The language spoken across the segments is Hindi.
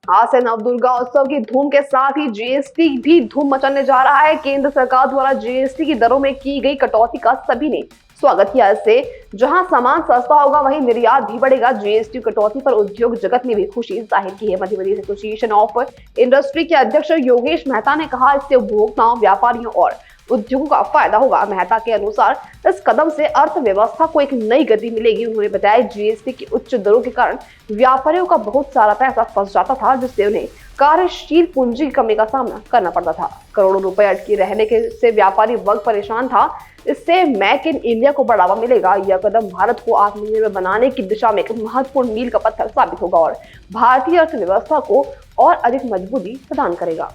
आज से नव दुर्गा उत्सव की धूम के साथ ही जीएसटी भी धूम मचाने जा रहा है। केंद्र सरकार द्वारा जीएसटी की दरों में की गई कटौती का सभी ने स्वागत किया। इससे जहां सामान सस्ता होगा वहीं निर्यात भी बढ़ेगा। जीएसटी कटौती पर उद्योग जगत ने भी खुशी जाहिर की है। Madhya Pradesh association of industry के अध्यक्ष योगेश मेहता ने कहा, इससे उपभोक्ताओं, व्यापारियों और उद्योगों का फायदा होगा। मेहता के अनुसार इस कदम से अर्थव्यवस्था को एक नई गति मिलेगी। उन्होंने बताया, जीएसटी की उच्च दरों के कारण व्यापारियों का बहुत सारा पैसा फंस जाता था, जिससे उन्हें कार्यशील पूंजी की कमी का सामना करना पड़ता था। करोड़ों रुपए अटके रहने के से व्यापारी वर्ग परेशान था। इससे मेक इन इंडिया को बढ़ावा मिलेगा। यह कदम भारत को आत्मनिर्भर बनाने की दिशा में एक महत्वपूर्ण मील का पत्थर साबित होगा और भारतीय अर्थव्यवस्था को और अधिक मजबूती प्रदान करेगा।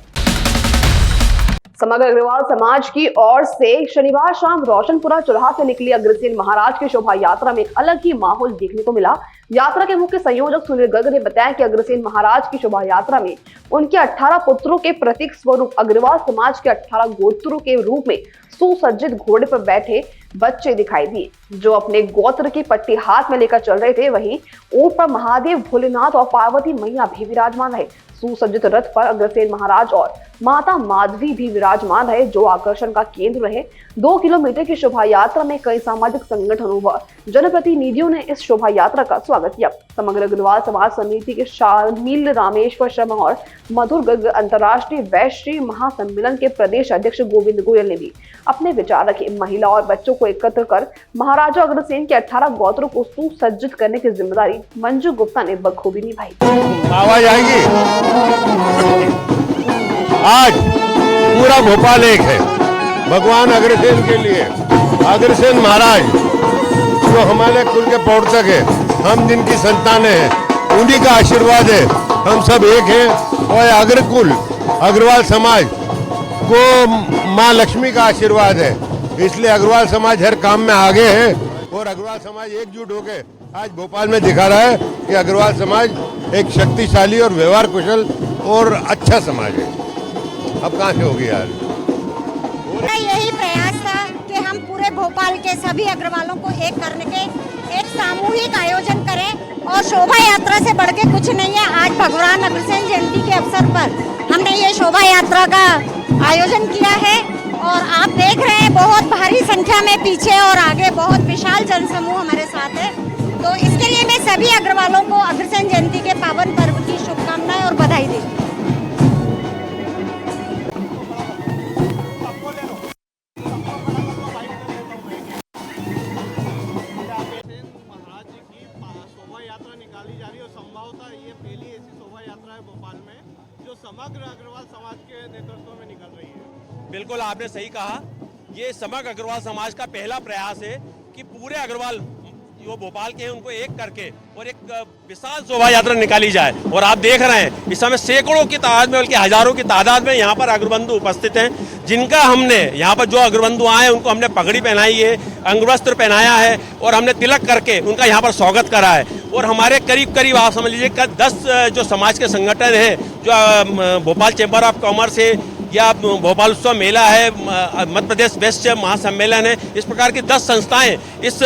समग्र अग्रवाल समाज की ओर से शनिवार शाम रोशनपुरा चौराहा से निकली अग्रसेन महाराज की शोभा यात्रा में एक अलग ही माहौल देखने को मिला। यात्रा के मुख्य संयोजक सुनील गर्ग ने बताया कि अग्रसेन महाराज की शोभा यात्रा में उनके 18 पुत्रों के प्रतीक स्वरूप अग्रवाल समाज के 18 गोत्रों के रूप में सुसज्जित घोड़े पर बैठे बच्चे दिखाई दिए, जो अपने गोत्र की पट्टी हाथ में लेकर चल रहे थे। वहीं ऊंट पर महादेव, भोलेनाथ और पार्वती मैया भी विराजमान रहे। सुसज्जित रथ पर अग्रसेन महाराज और माता माधवी भी विराजमान रहे, जो आकर्षण का केंद्र रहे। 2 किलोमीटर की शोभा यात्रा में कई सामाजिक संगठनों व जनप्रतिनिधियों ने इस शोभा यात्रा का स्वागत किया। समग्र अग्रवाल समाज समिति के शामिल रामेश्वर शर्मा और मधुर गर्ग, अंतर्राष्ट्रीय वैश्य महासम्मेलन के प्रदेश अध्यक्ष गोविंद गोयल ने भी अपने विचार रखे। महिला और बच्चों को एकत्र कर महाराजा अग्रसेन के 18 गोत्रों को सुसज्जित करने की जिम्मेदारी मंजू गुप्ता ने बखूबी निभाई। आवाज आएगी। आज पूरा भोपाल एक है भगवान अग्रसेन के लिए। अग्रसेन महाराज जो हमारे कुल के प्रवर्तक है, हम जिनकी संतानें हैं, उन्हीं का आशीर्वाद है। हम सब एक हैं और अग्रकुल अग्रवाल समाज को माँ लक्ष्मी का आशीर्वाद है। इसलिए अग्रवाल समाज हर काम में आगे है और अग्रवाल समाज एकजुट होकर आज भोपाल में दिखा रहा है कि अग्रवाल समाज एक शक्तिशाली और व्यवहार कुशल और अच्छा समाज है। अब कहाँ से होगी यार? यही प्रयास था कि हम पूरे भोपाल के सभी अग्रवालों को एक करने के एक सामूहिक आयोजन करें और शोभा यात्रा से बढ़ के कुछ नहीं है। आज भगवान अग्रसेन जयंती के अवसर पर हमने ये शोभा यात्रा का आयोजन किया है और आप देख रहे हैं बहुत भारी संख्या में पीछे और आगे बहुत विशाल जनसमूह हमारे साथ है। तो इसके लिए मैं सभी अग्रवालों को अग्रसेन जयंती के पावन पर्व की शुभकामनाएं और बधाई देती हूँ। निकाली जा रही है और संभवतः ये पहली ऐसी शोभा यात्रा है भोपाल में जो समग्र अग्रवाल समाज के नेतृत्व में निकल रही है। बिल्कुल आपने सही कहा, ये समग्र अग्रवाल समाज का पहला प्रयास है कि पूरे अग्रवाल जो भोपाल के हैं उनको एक करके और एक विशाल शोभा यात्रा निकाली जाए। और आप देख रहे हैं इस समय सैकड़ों की तादाद में बल्कि हजारों की तादाद में यहाँ पर अग्रबंधु उपस्थित हैं, जिनका हमने यहाँ पर जो अग्रबंधु आए उनको हमने पगड़ी पहनाई है, अंगवस्त्र पहनाया है और हमने तिलक करके उनका यहाँ पर स्वागत करा है। और हमारे करीब करीब आप समझ लीजिए 10 जो समाज के संगठन हैं, जो भोपाल चैम्बर ऑफ कॉमर्स है या भोपाल उत्सव मेला है, मध्य प्रदेश वैश्य महासम्मेलन है, इस प्रकार की 10 संस्थाएं इस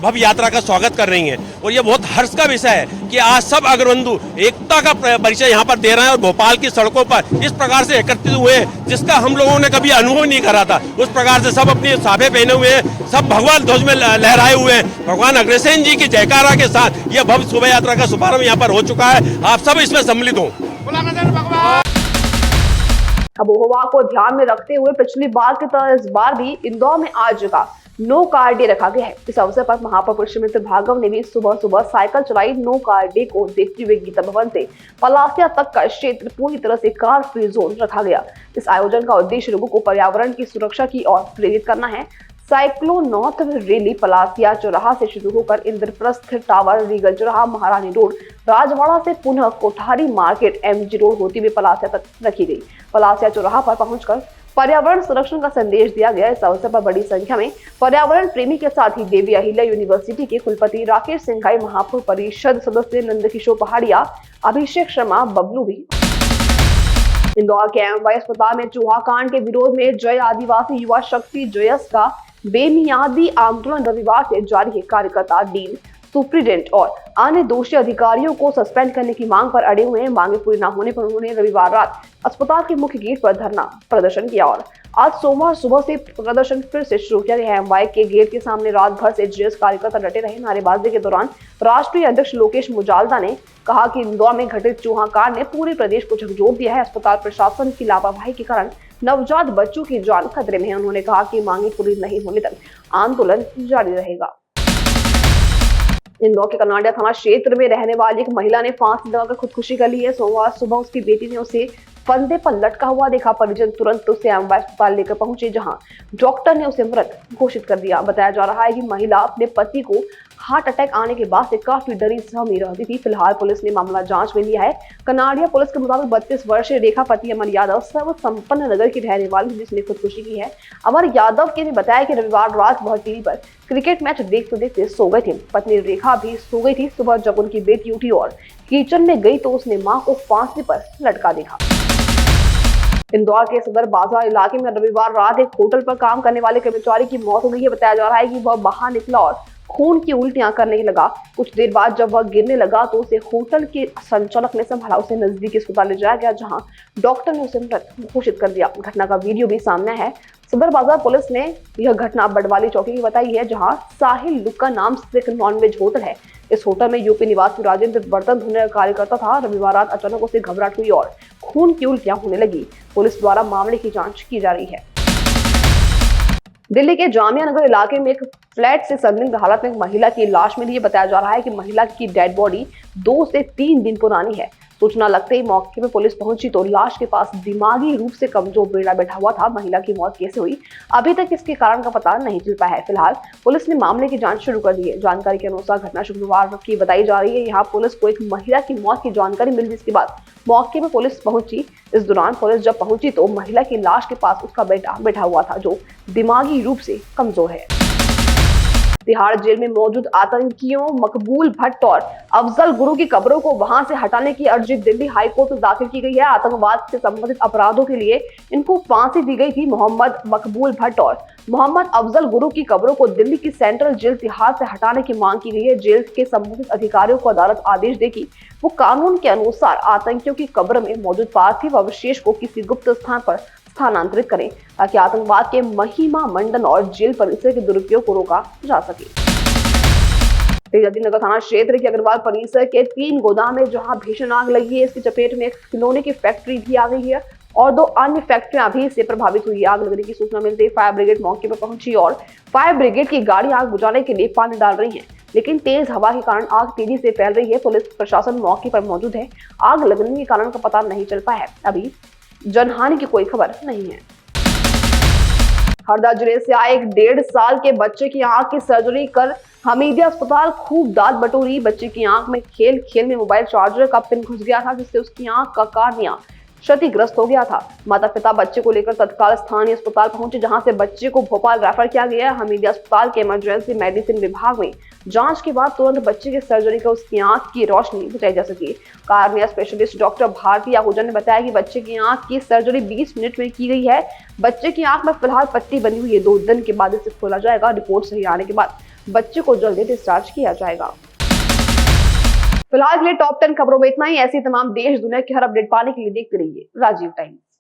भव्य यात्रा का स्वागत कर रही हैं। और ये बहुत हर्ष का विषय है कि आज सब अग्रबंधु एकता का परिचय यहाँ पर दे रहे हैं और भोपाल की सड़कों पर इस प्रकार से एकत्रित हुए हैं जिसका हम लोगों ने कभी अनुभव नहीं करा था। उस प्रकार से सब अपनी साफे पहने हुए हैं, सब भगवान ध्वज में लहराए हुए हैं। भगवान अग्रसेन जी की जयकारा के साथ यह भव्य शोभा यात्रा का शुभारंभ यहाँ पर हो चुका है। आप सब इसमें सम्मिलित हों। आबोहवा को ध्यान में रखते हुए पिछली बार की तरह इस बार भी इंदौर में आज का नो कार डे रखा गया है। इस अवसर पर महापौर श्रीमती भार्गव ने भी सुबह सुबह साइकिल चलाई। नो कार डे को देखते हुए गीता भवन से पलासिया तक का क्षेत्र पूरी तरह से कार फ्री जोन रखा गया। इस आयोजन का उद्देश्य लोगों को पर्यावरण की सुरक्षा की ओर प्रेरित करना है। साइक्लोनॉथ रैली पलासिया चौराहा से शुरू होकर इंद्रप्रस्थ टावर, रीगल चौराहा, महारानी रोड, राजवाड़ा से पुनः कोठारी मार्केट, एमजी रोड होती हुई पलासिया तक रखी गई। पलासिया चौराहा पर पहुंचकर पर्यावरण संरक्षण का संदेश दिया गया। इस अवसर पर बड़ी संख्या में पर्यावरण प्रेमी के साथ ही देवी अहिल्या यूनिवर्सिटी के कुलपति राकेश सिंघाई, महापौर परिषद सदस्य नंदकिशोर पहाड़िया, अभिषेक शर्मा, बबलू भी। इंदौर के एमवाई अस्पताल में चूहा कांड के विरोध में जय आदिवासी युवा शक्ति जयस का बेमियादी आंदोलन रविवार से जारी है। कार्यकर्ता डीन सुप्रीडेंट और अन्य दोषी अधिकारियों को सस्पेंड करने की मांग पर अड़े हुए हैं। मांगे पूरी न होने पर उन्होंने रविवार रात अस्पताल के मुख्य गेट पर धरना प्रदर्शन किया और आज सोमवार सुबह से प्रदर्शन फिर से शुरू किया गया है। एमवाई के गेट के सामने रात भर से जेएस कार्यकर्ता डटे रहे। नारेबाजी के दौरान राष्ट्रीय अध्यक्ष लोकेश मुजाल्दा ने कहा कि इंदौर में घटित चूहा कांड ने पूरे प्रदेश को झकझोर दिया है। अस्पताल प्रशासन की लापरवाही के कारण नवजात बच्चों की जान खतरे में है। उन्होंने कहा कि मांगे पूरी नहीं होने तक आंदोलन जारी रहेगा। इंदौर के कनाडिया थाना क्षेत्र में रहने वाली एक महिला ने फांसी लगाकर खुदकुशी कर ली है। सोमवार सुबह उसकी बेटी ने उसे फंदे पर लटका हुआ देखा। परिजन तुरंत उसे एमवाई अस्पताल लेकर पहुंचे, जहां डॉक्टर ने उसे मृत घोषित कर दिया। बताया जा रहा है कि महिला अपने पति को हार्ट अटैक आने के बाद से काफी डरी सहमी रहती थी। फिलहाल पुलिस ने मामला जांच में लिया है। कनाडिया पुलिस के मुताबिक 32 वर्षीय रेखापति अमर यादव सर्व संपन्न नगर की रहने वाली, जिसने खुदकुशी की है। अमर यादव के ने बताया कि रविवार रात वह टीवी पर क्रिकेट मैच देखते देखते सो गए थे। पत्नी रेखा भी सो गई थी। सुबह जब उनकी बेटी उठी और किचन में गई तो उसने मां को फांसी पर लटका देखा। इंदौर के सदर बाजार इलाके में रविवार रात एक होटल पर काम करने वाले कर्मचारी की मौत हो गई है। बताया जा रहा है कि वह बाहर निकला और खून की उल्टियां करने लगा। कुछ देर बाद जब वह गिरने लगा तो उसे होटल के संचालक ने संभाला। उसे नजदीकी अस्पताल ले जाया गया, जहां डॉक्टर ने उसे मृत घोषित कर दिया। घटना का वीडियो भी सामने है। सदर बाजार पुलिस ने यह घटना बडवाली चौकी की बताई है, जहां साहिल लुक्का नाम से एक नॉनवेज होटल है। इस होटल में यूपी निवासी राजेंद्र बर्तन धोने का कार्यकर्ता था। रविवार रात अचानक उसे घबराहट हुई और खून की उल्टियां होने लगी। पुलिस द्वारा मामले की जांच की जा रही है। दिल्ली के जामिया नगर इलाके में एक फ्लैट से संदिग्ध हालत में एक महिला की लाश मिली है। बताया जा रहा है कि महिला की डेड बॉडी 2 से 3 दिन पुरानी है। सूचना लगते ही मौके पर पुलिस पहुंची तो लाश के पास दिमागी रूप से कमजोर बेड़ा बैठा हुआ था। महिला की मौत कैसे हुई, अभी तक इसके कारण का पता नहीं चल पाया है। फिलहाल पुलिस ने मामले की जांच शुरू कर दी है। जानकारी के अनुसार घटना शुक्रवार की बताई जा रही है। यहाँ पुलिस को एक महिला की मौत की जानकारी मिली, जिसके बाद मौके पर पुलिस पहुंची। इस दौरान पुलिस जब पहुंची तो महिला की लाश के पास उसका बेटा बैठा हुआ था, जो दिमागी रूप से कमजोर है। तिहाड़ जेल में मौजूद आतंकियों मकबूल भट्ट और अफजल गुरु की कब्रों को वहां से हटाने की अर्जी दिल्ली हाई कोर्ट में दाखिल की गई है। आतंकवाद से संबंधित अपराधों के लिए इनको फांसी दी गई थी। मोहम्मद मकबूल भट्ट और मोहम्मद अफजल गुरु की कब्रों को दिल्ली की सेंट्रल जेल तिहाड़ से हटाने की मांग की गई है। जेल के संबंधित अधिकारियों को अदालत आदेश देगी वो कानून के अनुसार आतंकियों की कब्र में मौजूद पार्थिव अवशेष को किसी गुप्त स्थान पर स्थानांतरित करें, ताकि आतंकवाद के महिमा मंडन और जेल परिसर के दुरुपयोग को रोका जा सके। तेजाजी नगर थाना क्षेत्र के अग्रवाल परिसर के 3 गोदाम में जहां भीषण आग लगी है, इसकी चपेट में एक खिलौने की फैक्ट्री भी आ गई है और 2 अन्य फैक्ट्रियां भी इससे प्रभावित हुई। आग लगने की सूचना मिलते ही फायर ब्रिगेड मौके पर पहुंची और फायर ब्रिगेड की गाड़ी आग बुझाने के लिए पानी डाल रही है, लेकिन तेज हवा के कारण आग तेजी से फैल रही है। पुलिस प्रशासन मौके पर मौजूद है। आग लगने के कारण का पता नहीं चल पाया है। अभी जनहानि की कोई खबर नहीं है। हरदा जिले से आए एक 1.5 साल के बच्चे की आंख की सर्जरी कर हमीदिया अस्पताल खूब दाद बटोरी। बच्चे की आंख में खेल खेल में मोबाइल चार्जर का पिन घुस गया था, जिससे उसकी आंख का कार्निया क्षतिग्रस्त हो गया था। माता पिता बच्चे को लेकर तत्काल स्थानीय अस्पताल पहुंचे, जहां से बच्चे को भोपाल रेफर किया गया। हमीदिया अस्पताल के इमरजेंसी मेडिसिन विभाग में जांच के बाद तुरंत बच्चे की सर्जरी कर उसकी आंख की रोशनी बचाई जा सकी। Cornea specialist doctor Bharti Ahuja ने बताया कि बच्चे की आंख की सर्जरी 20 मिनट में की गई है। बच्चे की आंख में फिलहाल पट्टी बनी हुई है। 2 दिन के बाद इसे खोला जाएगा। रिपोर्ट सही आने के बाद बच्चे को जल्दी डिस्चार्ज किया जाएगा। फिलहाल के लिए टॉप 10 खबरों में इतना ही। ऐसी तमाम देश दुनिया की हर अपडेट पाने के लिए देखते रहिए राजीव टाइम्स।